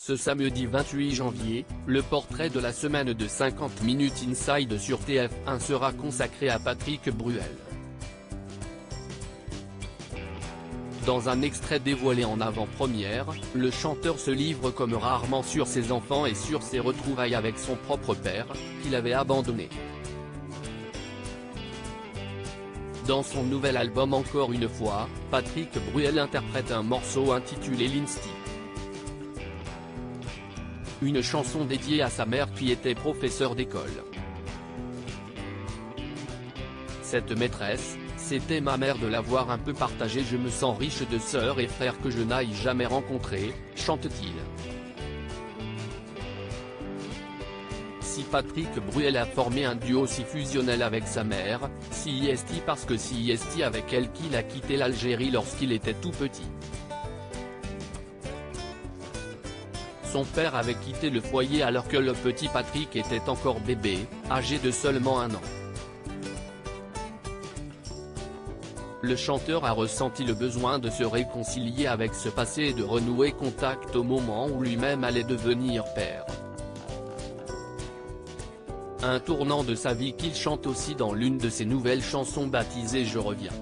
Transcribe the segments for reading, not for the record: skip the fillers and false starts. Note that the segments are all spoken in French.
Ce samedi 28 janvier, le portrait de la semaine de 50 minutes inside sur TF1 sera consacré à Patrick Bruel. Dans un extrait dévoilé en avant-première, le chanteur se livre comme rarement sur ses enfants et sur ses retrouvailles avec son propre père, qu'il avait abandonné. Dans son nouvel album Encore une fois, Patrick Bruel interprète un morceau intitulé Lindsay. Une chanson dédiée à sa mère qui était professeure d'école. Cette maîtresse, c'était ma mère, de l'avoir un peu partagée, je me sens riche de sœurs et frères que je n'aille jamais rencontrés, chante-t-il. Si Patrick Bruel a formé un duo si fusionnel avec sa mère, c'est parce que c'est avec elle qu'il a quitté l'Algérie lorsqu'il était tout petit. Son père avait quitté le foyer alors que le petit Patrick était encore bébé, âgé de seulement 1 an. Le chanteur a ressenti le besoin de se réconcilier avec ce passé et de renouer contact au moment où lui-même allait devenir père. Un tournant de sa vie qu'il chante aussi dans l'une de ses nouvelles chansons baptisée Je reviens.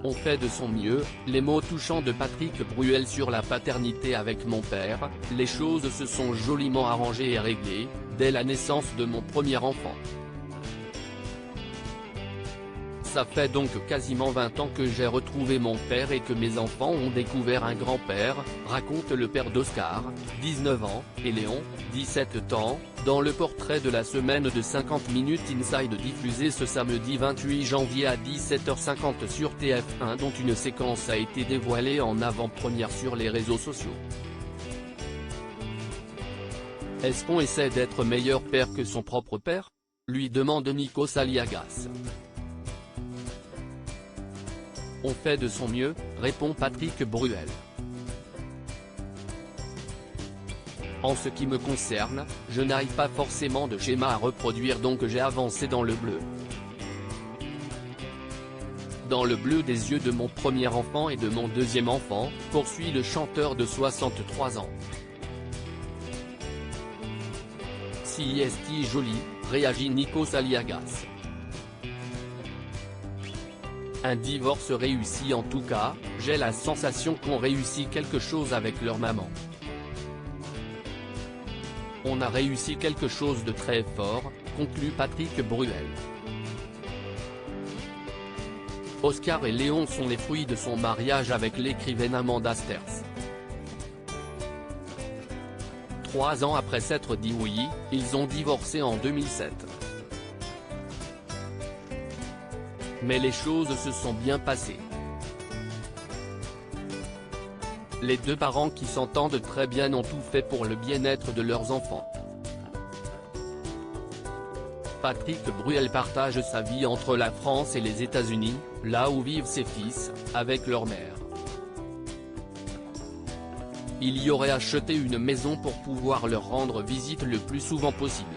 On fait de son mieux, les mots touchants de Patrick Bruel sur la paternité avec mon père, les choses se sont joliment arrangées et réglées, dès la naissance de mon premier enfant. Ça fait donc quasiment 20 ans que j'ai retrouvé mon père et que mes enfants ont découvert un grand-père, raconte le père d'Oscar, 19 ans, et Léon, 17 ans, dans le portrait de la semaine de 50 minutes inside diffusé ce samedi 28 janvier à 17h50 sur TF1, dont une séquence a été dévoilée en avant-première sur les réseaux sociaux. Est-ce qu'on essaie d'être meilleur père que son propre père ? Lui demande Nikos Aliagas. On fait de son mieux, répond Patrick Bruel. En ce qui me concerne, je n'arrive pas forcément de schéma à reproduire, donc j'ai avancé dans le bleu. Dans le bleu des yeux de mon premier enfant et de mon deuxième enfant, poursuit le chanteur de 63 ans. Si est joli, réagit Nikos Aliagas. Un divorce réussi, en tout cas, j'ai la sensation qu'on réussit quelque chose avec leur maman. On a réussi quelque chose de très fort, conclut Patrick Bruel. Oscar et Léon sont les fruits de son mariage avec l'écrivaine Amanda Sterz. 3 ans après s'être dit oui, ils ont divorcé en 2007. Mais les choses se sont bien passées. Les deux parents qui s'entendent très bien ont tout fait pour le bien-être de leurs enfants. Patrick Bruel partage sa vie entre la France et les États-Unis, là où vivent ses fils, avec leur mère. Il y aurait acheté une maison pour pouvoir leur rendre visite le plus souvent possible.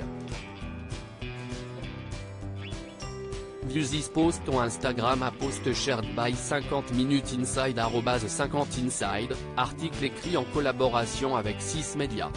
Views this post on Instagram à post shared by 50 minutes inside @50inside, article écrit en collaboration avec 6 Médias.